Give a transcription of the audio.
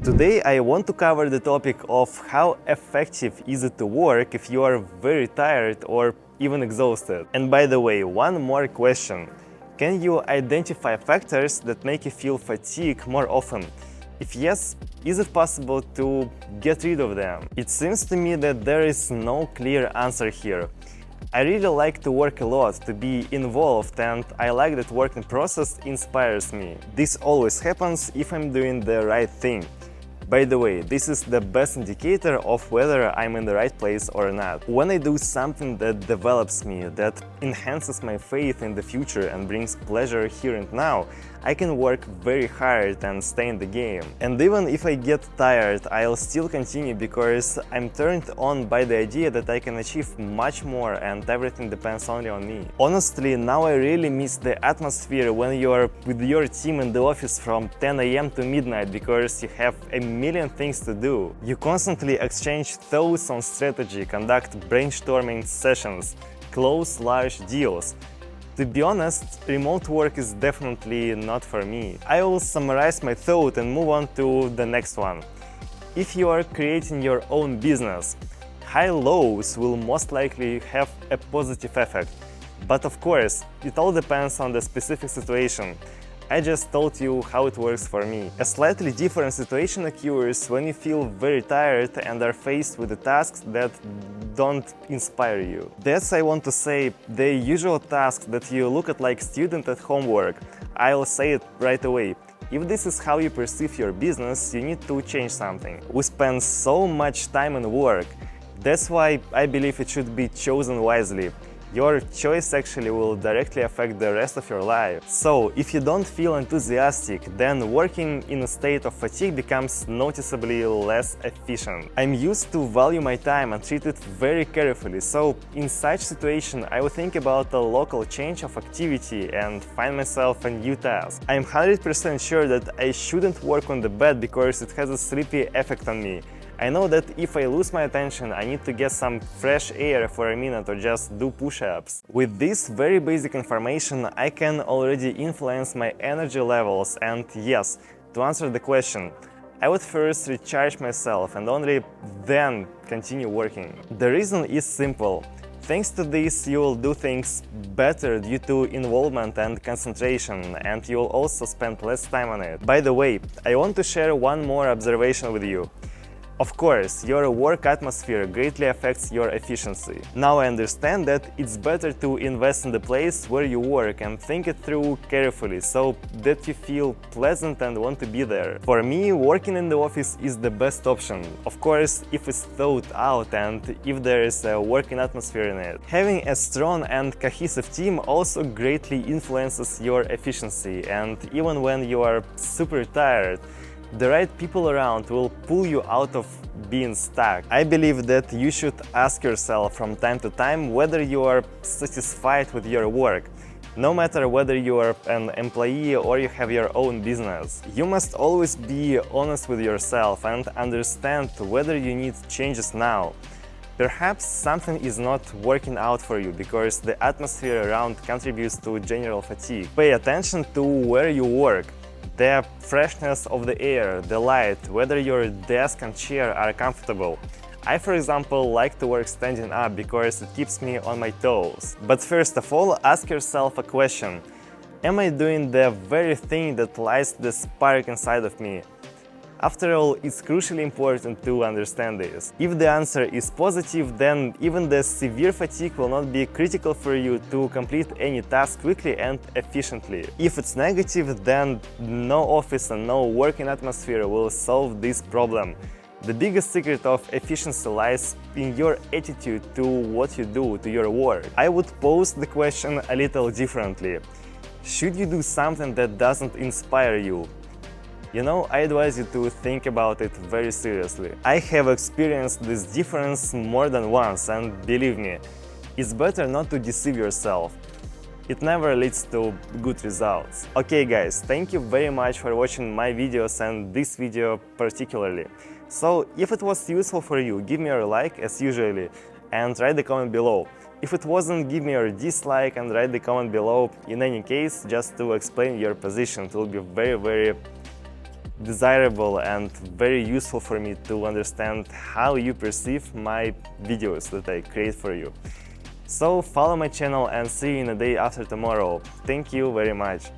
Today I want to cover the topic of how effective is it to work if you are very tired or even exhausted. And by the way, one more question. Can you identify factors that make you feel fatigue more often? If yes, is it possible to get rid of them? It seems to me that there is no clear answer here. I really like to work a lot, to be involved, and I like that working process inspires me. This always happens if I'm doing the right thing. By the way, this is the best indicator of whether I'm in the right place or not. When I do something that develops me, that enhances my faith in the future and brings pleasure here and now, I can work very hard and stay in the game. And even if I get tired, I'll still continue because I'm turned on by the idea that I can achieve much more and everything depends only on me. Honestly, now I really miss the atmosphere when you're with your team in the office from 10 AM to midnight because you have a million things to do. You constantly exchange thoughts on strategy, conduct brainstorming sessions, close large deals. To be honest, remote work is definitely not for me. I will summarize my thought and move on to the next one. If you are creating your own business, high lows will most likely have a positive effect. But of course, it all depends on the specific situation. I just told you how it works for me. A slightly different situation occurs when you feel very tired and are faced with the tasks that don't inspire you. That's, I want to say, the usual tasks that you look at like student at homework. I'll say it right away. If this is how you perceive your business, you need to change something. We spend so much time in work. That's why I believe it should be chosen wisely. Your choice actually will directly affect the rest of your life. So, if you don't feel enthusiastic, then working in a state of fatigue becomes noticeably less efficient. I'm used to value my time and treat it very carefully, so in such situation I would think about a local change of activity and find myself a new task. I'm 100% sure that I shouldn't work on the bed because it has a sleepy effect on me. I know that if I lose my attention, I need to get some fresh air for a minute or just do push-ups. With this very basic information, I can already influence my energy levels and yes, to answer the question, I would first recharge myself and only then continue working. The reason is simple. Thanks to this, you will do things better due to involvement and concentration, and you will also spend less time on it. By the way, I want to share one more observation with you. Of course, your work atmosphere greatly affects your efficiency. Now I understand that it's better to invest in the place where you work and think it through carefully so that you feel pleasant and want to be there. For me, working in the office is the best option. Of course, if it's thought out and if there is a working atmosphere in it. Having a strong and cohesive team also greatly influences your efficiency, and even when you are super tired, the right people around will pull you out of being stuck. I believe that you should ask yourself from time to time whether you are satisfied with your work, no matter whether you are an employee or you have your own business. You must always be honest with yourself and understand whether you need changes now. Perhaps something is not working out for you because the atmosphere around contributes to general fatigue. Pay attention to where you work. The freshness of the air, the light, whether your desk and chair are comfortable. I, for example, like to work standing up because it keeps me on my toes. But first of all, ask yourself a question. Am I doing the very thing that lights the spark inside of me? After all, it's crucially important to understand this. If the answer is positive, then even the severe fatigue will not be critical for you to complete any task quickly and efficiently. If it's negative, then no office and no working atmosphere will solve this problem. The biggest secret of efficiency lies in your attitude to what you do, to your work. I would pose the question a little differently. Should you do something that doesn't inspire you? You know, I advise you to think about it very seriously. I have experienced this difference more than once, and believe me, it's better not to deceive yourself. It never leads to good results. Okay guys, thank you very much for watching my videos and this video particularly. So, if it was useful for you, give me your like as usually and write the comment below. If it wasn't, give me your dislike and write the comment below. In any case, just to explain your position, it will be very desirable and very useful for me to understand how you perceive my videos that I create for you. So follow my channel and see you in the day after tomorrow. Thank you very much.